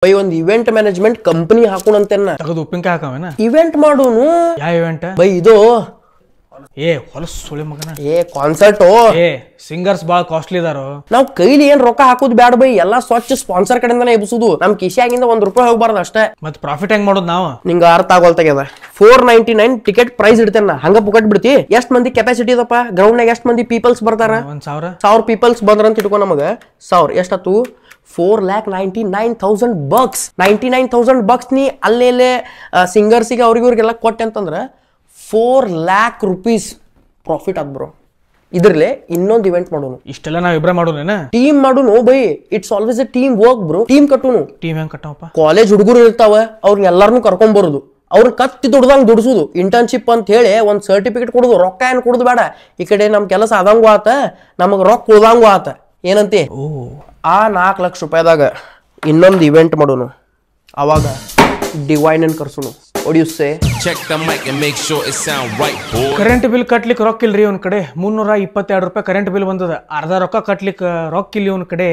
by ಒಂದು event management company ಹಾಕೋಣಂತೇನ ತಗದು ಉಪ್ಪಿನಕಾಯಿ ಹಾಕವೇನ ಇವೆಂಟ್ ಮಾಡೋನು ಯಾವ ಇವೆಂಟ್ ಬೈ ಇದು ಏ ಹೊಲಸ್ ಸುಳಿ ಮಗನ ಕಾನ್ಸರ್ಟ್ ಏ ಸಿಂಗರ್ಸ್ ಬಾಳ ಕಾಸ್ಟ್ಲಿ ಇದಾರೋ ನಾವ್ ಕೈಲಿ ಏನ್ ರೊಕ್ಕ ಹಾಕೋದ್ ಬ್ಯಾಡ ಬೈ ಎಲ್ಲಾ ಸ್ವಚ್ಛ ಸ್ಪಾನ್ಸರ್ ಕಡೆಯಿಂದನೇ ಎಬ್ಸುದು ನಮ್ ಕಿಶಿಯಾಗಿಂದ ₹1 ಹೋಗ್ಬಾರ್ದು ಅಷ್ಟೇ ಮತ್ ಪ್ರಾಫಿಟ್ ಹೆಂಗ್ ಮಾಡೋದು ನಾವು ನಿಂಗ ಅರ್ಥ ಆಗೋಲ್ತಾಗ್ಯದ 499 ಟಿಕೆಟ್ ಪ್ರೈಸ್ ಇಡ್ತೇನ ಹಂಗ ಪುಕಟ್ ಬಿಡ್ತಿ ಎಷ್ಟ್ ಮಂದಿ ಕೆಪಾಸಿಟಿ ಇದಪ್ಪ ಗ್ರೌಂಡ್ ನಾಗ ಎಷ್ಟ್ ಮಂದಿ ಪೀಪಲ್ಸ್ ಬರ್ತಾರ 1,000 ಪೀಪಲ್ಸ್ ಬಂದ್ರ ಅಂತ ಇಟ್ಕೊ ನಮಗ 1000 ಎಷ್ಟತ್ತು $4,99,000 $99,000 ನೀ ಅಲ್ಲೇಲೆ ಸಿಂಗರ್ಸಿಗೆ ಅವ್ರಿಗೆಲ್ಲ ಕೊಟ್ಟೆ ಅಂತಂದ್ರ ₹4,00,000 ಪ್ರಾಫಿಟ್ ಆದ್ ಬ್ರೋ ಇದ್ರಲ್ಲೇ ಇನ್ನೊಂದು ಇವೆಂಟ್ ಮಾಡೋನು ಇಷ್ಟೆಲ್ಲ ನಾವ್ ಇಬ್ರ ಮಾಡೋಣ ಟೀಮ್ ಮಾಡೋನು ಬೈ it's always a team work bro team ಕಟ್ಟುನು ಟೀಮ್ ಹೆಂಗ್ ಕಟ್ಟವಪ್ಪ ಕಾಲೇಜ್ ಹುಡುಗರು ಇರ್ತಾವ ಅವ್ರನ್ನ ಎಲ್ಲಾರನು ಕರ್ಕೊಂಡ್ ಬರೋದು ಅವ್ರನ್ನ ಕತ್ತಿ ದುಡ್ದಂಗ್ ದುಡ್ಸುದು ಇಂಟರ್ನ್ಶಿಪ್ ಅಂತ ಹೇಳಿ ಒಂದ್ ಸರ್ಟಿಫಿಕೇಟ್ ಕೊಡುದು ರೊಕ್ಕ ಏನ್ ಕೊಡುದು ಬೇಡ ಈ ಕಡೆ ನಮ್ ಕೆಲಸ ಆದಂಗು ಆತ ನಮಗ್ ರೊಕ್ಕ ಕೊಡ್ದಂಗು ಆತ ಏನಂತಿ ಆ $4,00,000 ಇನ್ನೊಂದು ಇವೆಂಟ್ ಮಾಡೋನು ಅವಾಗ ಡಿವೈನ್ ಅನ್ ಕರ್ಸುನು ಕರೆಂಟ್ ಬಿಲ್ ಕಟ್ಲಿಕ್ಕೆ ರೊಕ್ಕ ಇಲ್ರಿ ಒಂದ್ ಕಡೆ ₹322 ಕರೆಂಟ್ ಬಿಲ್ ಬಂದದ ಅರ್ಧ ರೊಕ್ಕ ಕಟ್ಲಿಕ್ಕೆ ರೊಕ್ಕ ಇಲ್ಲಿ ಒಂದ್ ಕಡೆ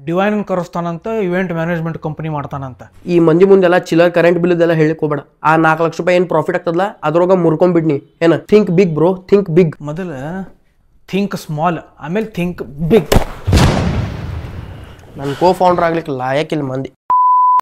ಡಿವೈನ್ ಕರೆಸ್ತಾನಂತ ಇವೆಂಟ್ ಮ್ಯಾನೇಜ್ಮೆಂಟ್ ಕಂಪನಿ ಮಾಡ್ತಾನಂತ ಈ ಮಂದಿ ಮುಂದೆಲ್ಲ ಚಿಲ್ಲರ್ ಕರೆಂಟ್ ಬಿಲ್ ಇದೆಲ್ಲ ಹೇಳಿಕ್ ಹೋಗ್ಬೇಡ ಆ $4,00,000 ಏನ್ ಪ್ರಾಫಿಟ್ ಆಗ್ತದಲ್ಲ ಅದ್ರೊಳಗ ಮುರ್ಕೊಂಡ್ಬಿಡ್ನಿ ಏನ think big bro think big ಮೊದಲ ಥಿಂಕ್ ಸ್ಮಾಲ್ ಆಮೇಲೆ ಥಿಂಕ್ ಬಿಗ್ ನನ್ ಕೋ ಫೌಂಡರ್ ಆಗ್ಲಿಕ್ಕೆ ಲಾಯಕ್ಕಿಲ್ಲ ಮಂದಿ